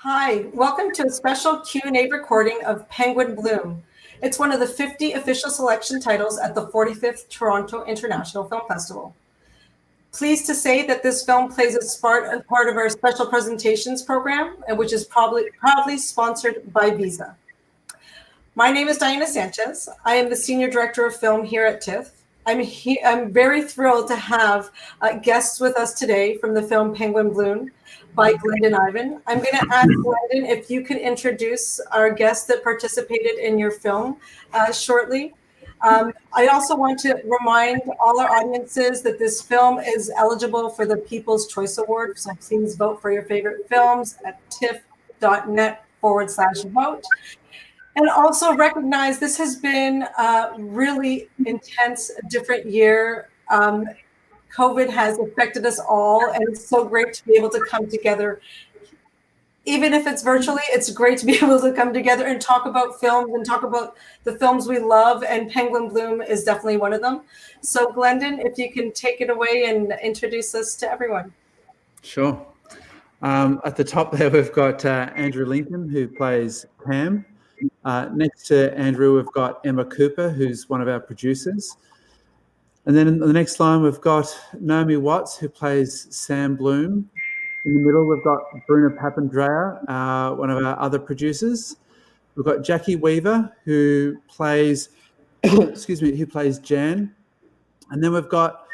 Hi, welcome to a special Q&A recording of Penguin Bloom. It's one of the 50 official selection titles at the 45th Toronto International Film Festival. Pleased to say that this film plays a part of our special presentations program, which is proudly sponsored by Visa. My name is Diana Sanchez. I am the Senior Director of Film here at Tiff. I'm very thrilled to have guests with us today from the film Penguin Bloom by Glendon Ivan. I'm going to ask Glendon if you could introduce our guests that participated in your film shortly. I also want to remind all our audiences that this film is eligible for the People's Choice Award, so please vote for your favorite films at tiff.net/vote. And also recognize this has been a really intense, different year. COVID has affected us all, and it's so great to be able to come together. Even if it's virtually, it's great to be able to come together and talk about films and talk about the films we love, and Penguin Bloom is definitely one of them. So Glendon, if you can take it away and introduce us to everyone. Sure. At the top there, we've got Andrew Lincoln, who plays Pam. Next to Andrew, we've got Emma Cooper, who's one of our producers. And then in the next line, we've got Naomi Watts, who plays Sam Bloom. In the middle, we've got Bruna Papandrea, one of our other producers. We've got Jackie Weaver, who plays, who plays Jan. And then we've got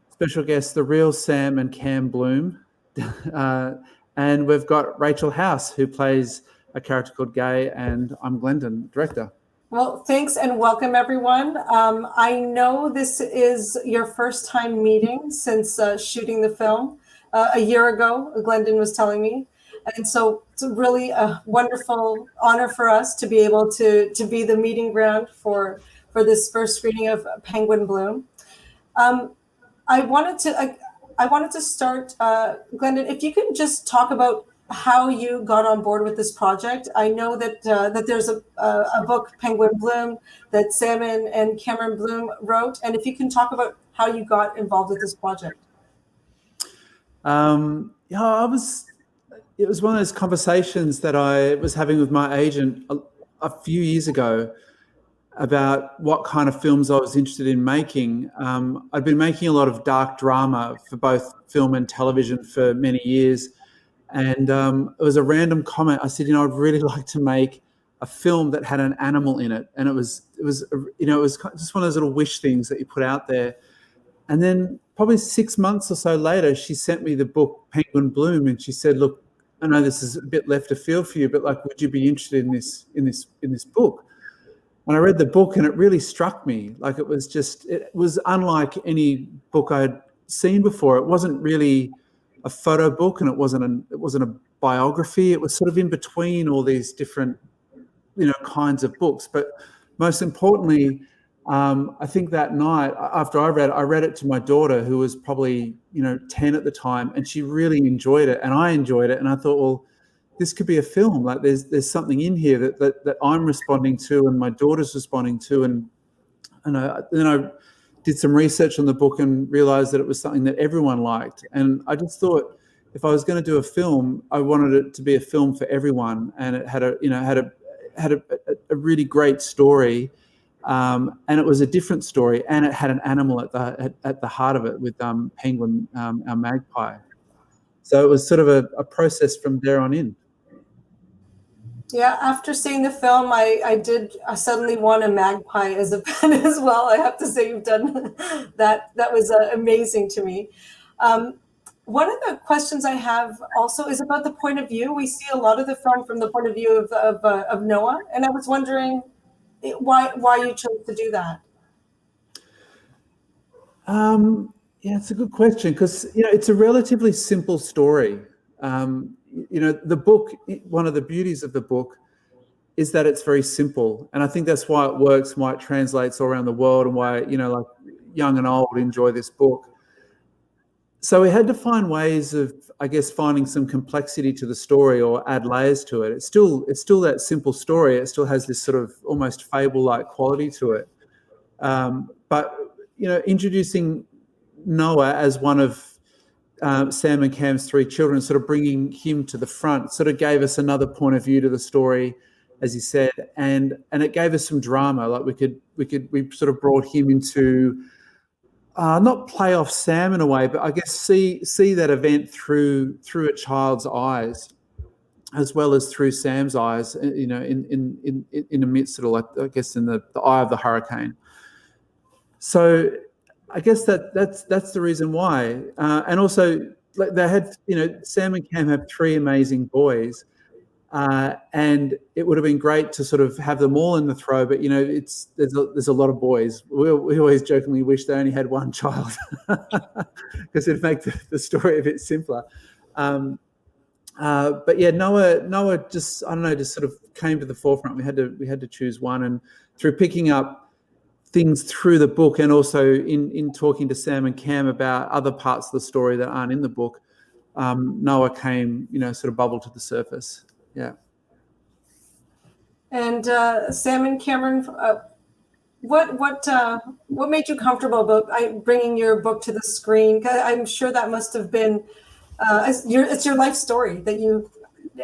special guests, the real Sam and Cam Bloom. And we've got Rachel House, who plays a character called Gay, and I'm Glendon, director. Well, thanks and welcome, everyone. I know this is your first time meeting since shooting the film a year ago, Glendon was telling me. And so it's really a wonderful honor for us to be able to be the meeting ground for this first screening of Penguin Bloom. I wanted to start, Glendon, if you can just talk about how you got on board with this project. I know that there's a book, Penguin Bloom, that Sam and Cameron Bloom wrote, and if you can talk about how you got involved with this project. It was one of those conversations that I was having with my agent a few years ago about what kind of films I was interested in making. I'd been making a lot of dark drama for both film and television for many years. And it was a random comment. I said, I'd really like to make a film that had an animal in it. And it was just one of those little wish things that you put out there. And then probably 6 months or so later, she sent me the book Penguin Bloom, and she said, "Look, I know this is a bit left of field for you, but would you be interested in this book?" And I read the book, and it really struck me. It was unlike any book I'd seen before. It wasn't really a photo book, and it wasn't a biography. It was sort of in between all these different, kinds of books. But most importantly, I think that night after I read it to my daughter, who was probably 10 at the time, and she really enjoyed it, and I enjoyed it, and I thought, well, this could be a film. There's something in here that I'm responding to, and my daughter's responding to, and then I did some research on the book and realized that it was something that everyone liked. And I just thought, if I was going to do a film, I wanted it to be a film for everyone, and it had a really great story, and it was a different story, and it had an animal at the heart of it with Penguin, our magpie. So it was sort of a process from there on in. Yeah, after seeing the film, I suddenly want a magpie as a pet as well. I have to say you've done that. That was amazing to me. One of the questions I have also is about the point of view. We see a lot of the film from the point of view of Noah, and I was wondering why you chose to do that. Yeah, it's a good question, because it's a relatively simple story. The book, one of the beauties of the book is that it's very simple. And I think that's why it works, why it translates all around the world, and why, young and old enjoy this book. So we had to find ways of, I guess, finding some complexity to the story or add layers to it. It's still that simple story. It still has this sort of almost fable-like quality to it. But, introducing Noah as one of Sam and Cam's three children, sort of bringing him to the front, sort of gave us another point of view to the story, as you said, and it gave us some drama. Like we sort of brought him into not play off Sam in a way, but I guess see that event through a child's eyes, as well as through Sam's eyes. You know, in the midst of it, I guess in the eye of the hurricane. So I guess that's the reason why. And also, like, they had, you know, Sam and Cam have three amazing boys, and it would have been great to sort of have them all in the throw. But, you know, there's a lot of boys. We always jokingly wish they only had one child, because it'd make the story a bit simpler. But yeah, Noah just, I don't know, just sort of came to the forefront. We had to choose one, and through picking up things through the book, and also in talking to Sam and Cam about other parts of the story that aren't in the book, Noah came, you know, sort of bubbled to the surface. Yeah. And Sam and Cameron, what made you comfortable about bringing your book to the screen? 'Cause I'm sure that must have been it's your life story that you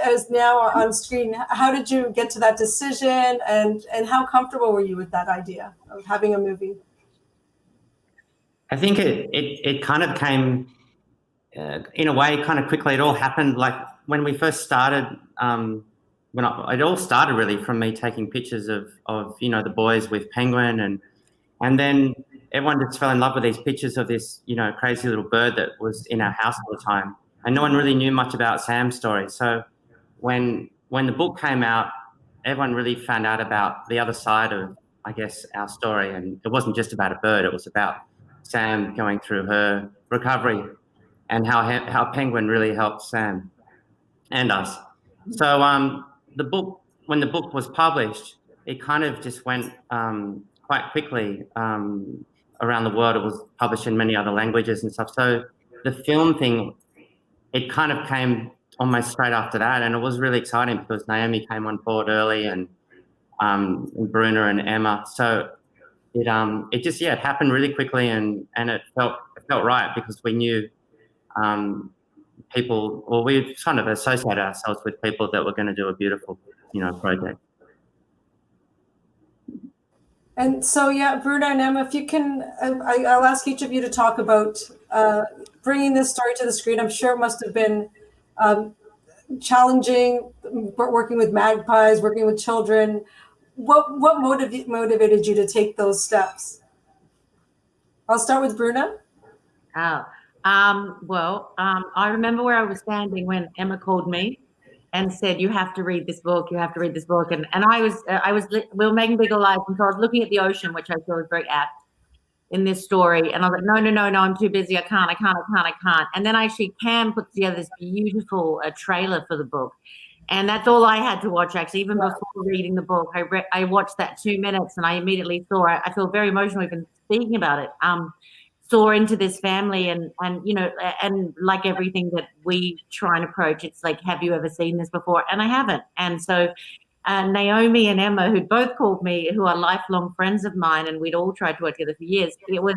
is now on screen. How did you get to that decision, and how comfortable were you with that idea of having a movie? I think it kind of came in a way kind of quickly. It all happened like when we first started. It all started really from me taking pictures of you know, the boys with Penguin, and then everyone just fell in love with these pictures of this, you know, crazy little bird that was in our house all the time, and no one really knew much about Sam's story. So when the book came out, everyone really found out about the other side of, I guess, our story, and it wasn't just about a bird. It was about Sam going through her recovery, and how Penguin really helped Sam and us. So when the book was published, it kind of just went quite quickly around the world. It was published in many other languages and stuff. So the film thing, it kind of came almost straight after that, and it was really exciting because Naomi came on board early, and Bruna and Emma. So it just, yeah, it happened really quickly, and it felt right, because we knew people, or we kind of associated ourselves with people that were going to do a beautiful, you know, project. And so, yeah, Bruna and Emma, if you can, I'll ask each of you to talk about bringing this story to the screen. I'm sure it must have been challenging, working with magpies, working with children. What motivated you to take those steps? I'll start with Bruna. I remember where I was standing when Emma called me and said, "You have to read this book. You have to read this book." And we were making Bigger Life, and so I was looking at the ocean, which I feel is very apt in this story. And I was like, no, I'm too busy. I can't. And then actually Cam put together this beautiful trailer for the book. And that's all I had to watch, actually, even before reading the book. I watched that 2 minutes, and I immediately saw, I feel very emotional even speaking about it, saw into this family, and you know, and like everything that we try and approach, it's like, have you ever seen this before? And I haven't. And so Naomi and Emma, who both called me, who are lifelong friends of mine, and we'd all tried to work together for years, it was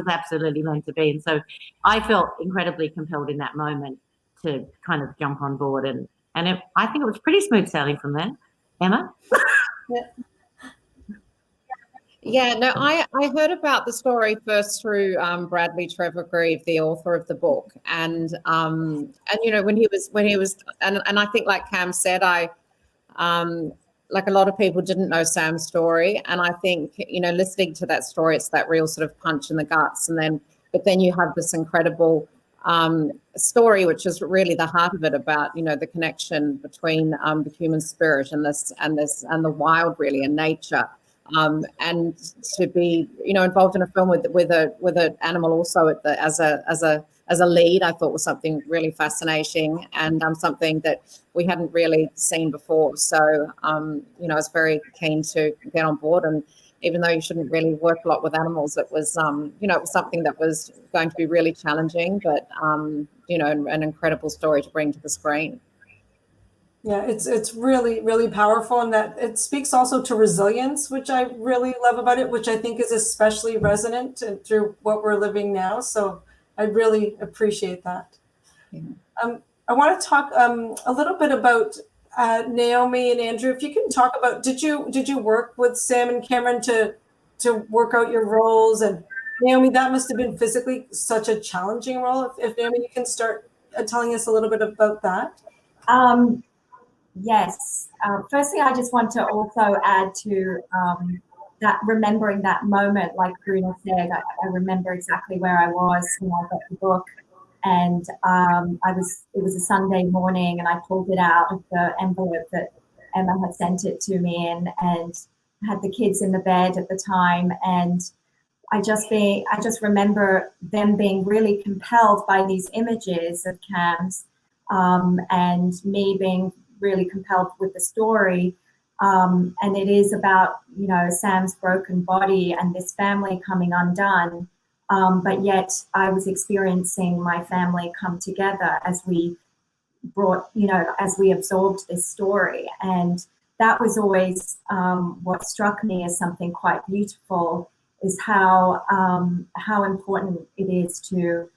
absolutely meant to be. And so I felt incredibly compelled in that moment to kind of jump on board, and I think it was pretty smooth sailing from there. Emma? Yeah, no, I heard about the story first through Bradley Trevor Grieve, the author of the book, and you know, when he was, and I think, like Cam said, I like a lot of people didn't know Sam's story, and I think, you know, listening to that story, it's that real sort of punch in the guts, but then you have this incredible story, which is really the heart of it, about, you know, the connection between the human spirit and the wild, really, and nature. And to be, you know, involved in a film with an animal also as a lead, I thought was something really fascinating, and something that we hadn't really seen before. So, you know, I was very keen to get on board. And even though you shouldn't really work a lot with animals, it was, you know, it was something that was going to be really challenging, but, you know, an incredible story to bring to the screen. Yeah, it's really, really powerful, and that it speaks also to resilience, which I really love about it, which I think is especially resonant through what we're living now. So I really appreciate that. Yeah. I want to talk a little bit about Naomi and Andrew. If you can talk about, did you work with Sam and Cameron to work out your roles? And Naomi, that must have been physically such a challenging role. If Naomi, you can start telling us a little bit about that. Yes. Firstly, I just want to also add to that, remembering that moment, like Bruno said, I remember exactly where I was when I got the book. And it was a Sunday morning, and I pulled it out of the envelope that Emma had sent it to me in, and had the kids in the bed at the time. And I just remember them being really compelled by these images of Cam's, and me being really compelled with the story. And it is about, Sam's broken body and this family coming undone. But yet I was experiencing my family come together as we as we absorbed this story. And that was always what struck me as something quite beautiful, is how important it is to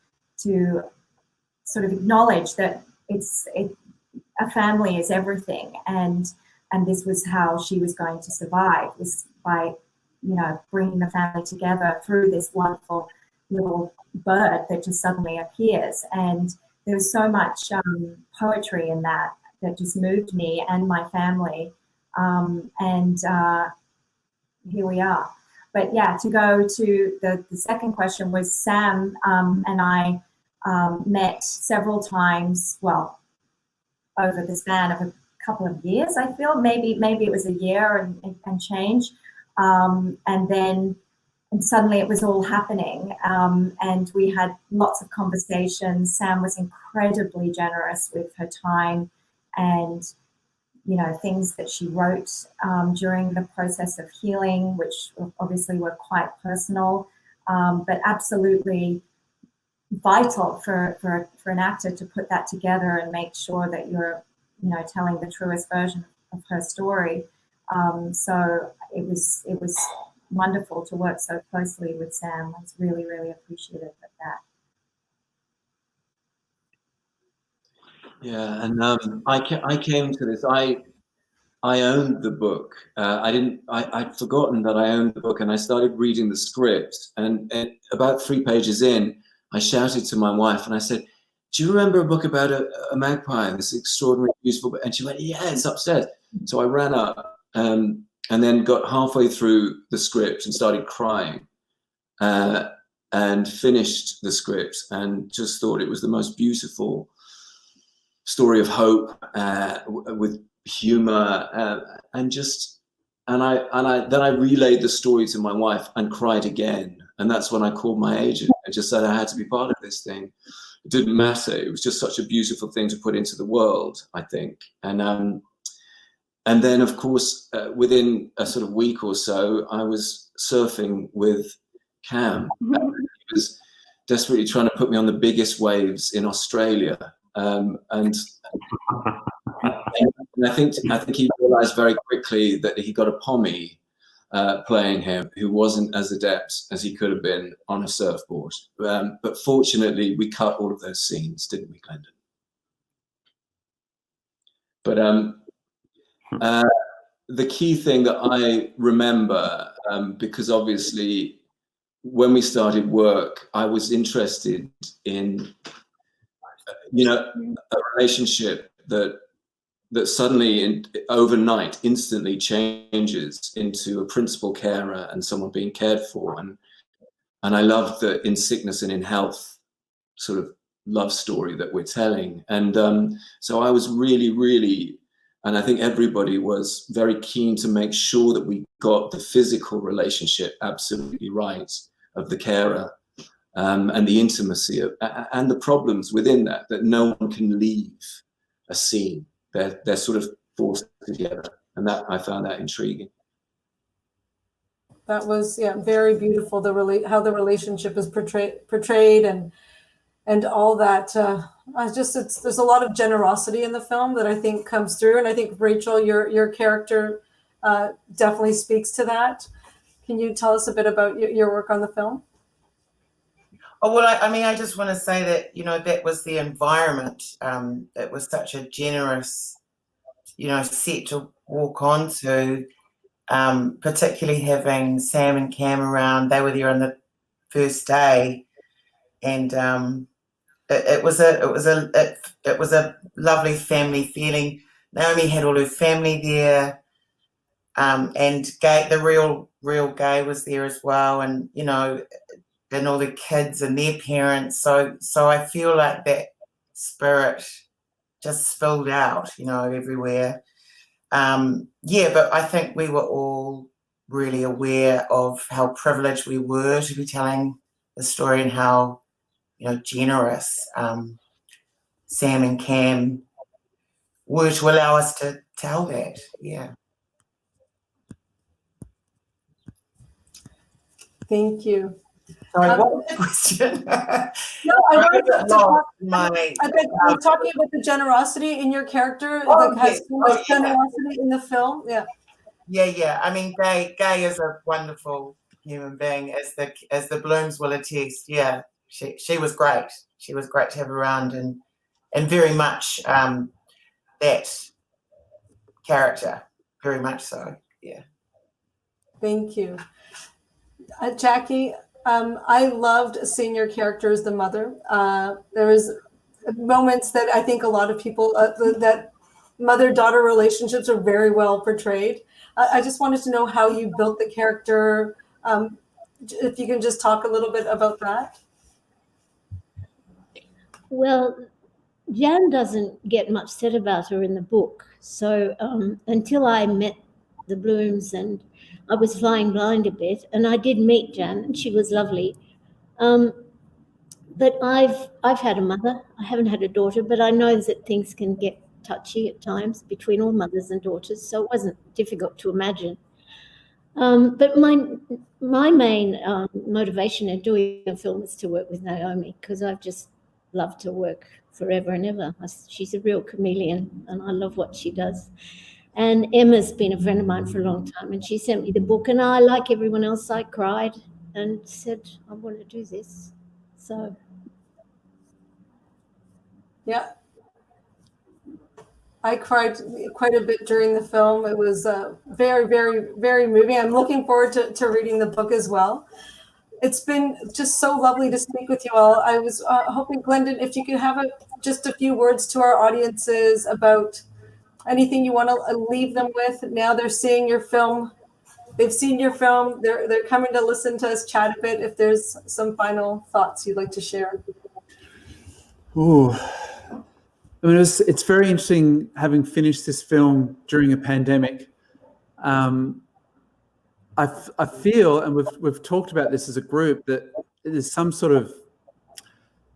sort of acknowledge that a family is everything, and this was how she was going to survive, was by bringing the family together through this wonderful little bird that just suddenly appears. And there was so much poetry in that just moved me and my family, and here we are. But yeah, to go to the second question, was Sam and I met several times, well, over the span of a couple of years, I feel. Maybe it was a year and change. And suddenly it was all happening. And we had lots of conversations. Sam was incredibly generous with her time and, things that she wrote during the process of healing, which obviously were quite personal, but absolutely vital for an actor to put that together and make sure that you're, telling the truest version of her story. So it was wonderful to work so closely with Sam. I was really, really appreciative of that. Yeah, and I came to this. I owned the book. I'd forgotten that I owned the book, and I started reading the script. And about 3 pages in, I shouted to my wife, and I said, "Do you remember a book about a magpie? This extraordinary, beautiful book?" And she went, "Yeah, it's upstairs." So I ran up, and then got halfway through the script and started crying, and finished the script, and just thought it was the most beautiful story of hope, with humor, and then I relayed the story to my wife and cried again. And that's when I called my agent and just said I had to be part of this thing. It didn't matter. It was just such a beautiful thing to put into the world, I think. And then, of course, within a sort of week or so, I was surfing with Cam. He was desperately trying to put me on the biggest waves in Australia. And I think he realized very quickly that he got a Pommy playing him who wasn't as adept as he could have been on a surfboard. But fortunately, we cut all of those scenes, didn't we, Glendon? But the key thing that I remember, because obviously when we started work, I was interested in, a relationship that suddenly overnight instantly changes into a principal carer and someone being cared for. And I love the in sickness and in health sort of love story that we're telling. And so I was really, really, and I think everybody was very keen to make sure that we got the physical relationship absolutely right of the carer, and the intimacy and the problems within that no one can leave a scene. They're sort of forced together, and that I found that intriguing. That was very beautiful. How the relationship is portrayed and all that. There's a lot of generosity in the film that I think comes through, and I think Rachel, your character definitely speaks to that. Can you tell us a bit about your work on the film? Oh, well, I mean, I just want to say that, that was the environment. It was such a generous, set to walk onto, particularly having Sam and Cam around. They were there on the first day, and it was a lovely family feeling. Naomi had all her family there, and Gay, the real Gay, was there as well, and and all the kids and their parents. So I feel like that spirit just spilled out, everywhere. But I think we were all really aware of how privileged we were to be telling the story and how, generous Sam and Cam were to allow us to tell that. Yeah. Thank you. Sorry, what was the question? No, I wanted to talk. I'm talking about the generosity in your character. Has so much generosity in the film. Yeah. Yeah. I mean, Gay is a wonderful human being, as the Blooms will attest. Yeah, she was great. She was great to have around, and very much that character, very much so. Yeah. Thank you, Jackie. I loved seeing your character as the mother. There was moments that I think a lot of people that mother-daughter relationships are very well portrayed. I just wanted to know how you built the character. If you can just talk a little bit about that. Well, Jan doesn't get much said about her in the book. So until I met the Blooms, and I was flying blind a bit, and I did meet Jan, and she was lovely. But I've had a mother. I haven't had a daughter, but I know that things can get touchy at times between all mothers and daughters, so it wasn't difficult to imagine. But my main motivation in doing a film is to work with Naomi, because I've just loved to work forever and ever. She's a real chameleon, and I love what she does. And Emma's been a friend of mine for a long time, and she sent me the book, and I, like everyone else, I cried and said, I want to do this. So. Yeah. I cried quite a bit during the film. It was very, very, very moving. I'm looking forward to reading the book as well. It's been just so lovely to speak with you all. I was hoping, Glendon, if you could have just a few words to our audiences about anything you want to leave them with. Now they're seeing your film. They've seen your film. They're coming to listen to us chat a bit. If there's some final thoughts you'd like to share. Ooh. I mean, it's very interesting having finished this film during a pandemic. I feel, and we've talked about this as a group, that there's some sort of,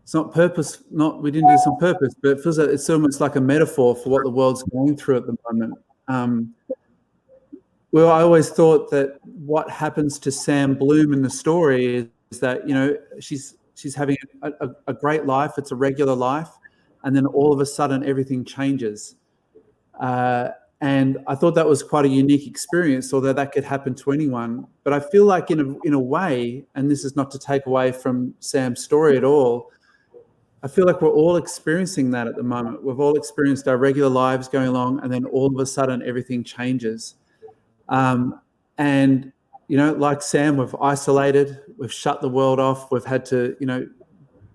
it's not purpose, we didn't do this on purpose, but it feels like it's almost like a metaphor for what the world's going through at the moment. Well, I always thought that what happens to Sam Bloom in the story is that, she's having a great life. It's a regular life. And then all of a sudden everything changes. And I thought that was quite a unique experience, although that could happen to anyone. But I feel like in a way, and this is not to take away from Sam's story at all, I feel like we're all experiencing that at the moment. We've all experienced our regular lives going along, and then all of a sudden everything changes. And, like Sam, we've isolated, we've shut the world off, we've had to,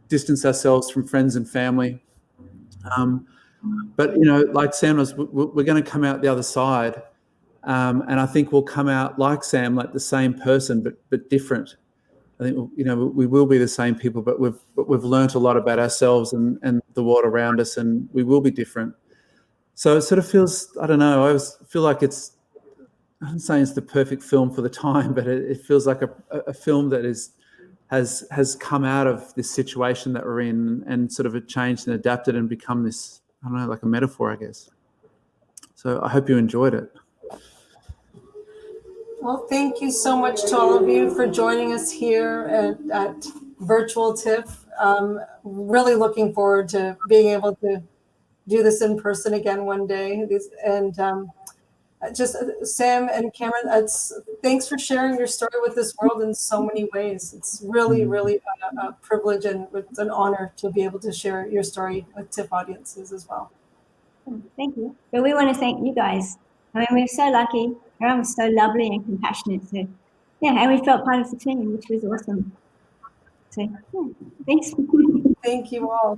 distance ourselves from friends and family. But, like Sam was, we're going to come out the other side. And I think we'll come out like Sam, like the same person, but different. I think, we will be the same people, but we've learnt a lot about ourselves and the world around us, and we will be different. So it sort of feels, I don't know, I always feel like I'm saying it's the perfect film for the time, but it feels like a film that has come out of this situation that we're in and sort of changed and adapted and become this, I don't know, like a metaphor, I guess. So I hope you enjoyed it. Well, thank you so much to all of you for joining us here at Virtual Tiff. Really looking forward to being able to do this in person again one day. And just Sam and Cameron, thanks for sharing your story with this world in so many ways. It's really, really a privilege and it's an honor to be able to share your story with TIFF audiences as well. Thank you. But we want to thank you guys. I mean, we're so lucky. Everyone was so lovely and compassionate. So, yeah, and we felt part of the team, which was awesome. So, yeah, thanks. Thank you all.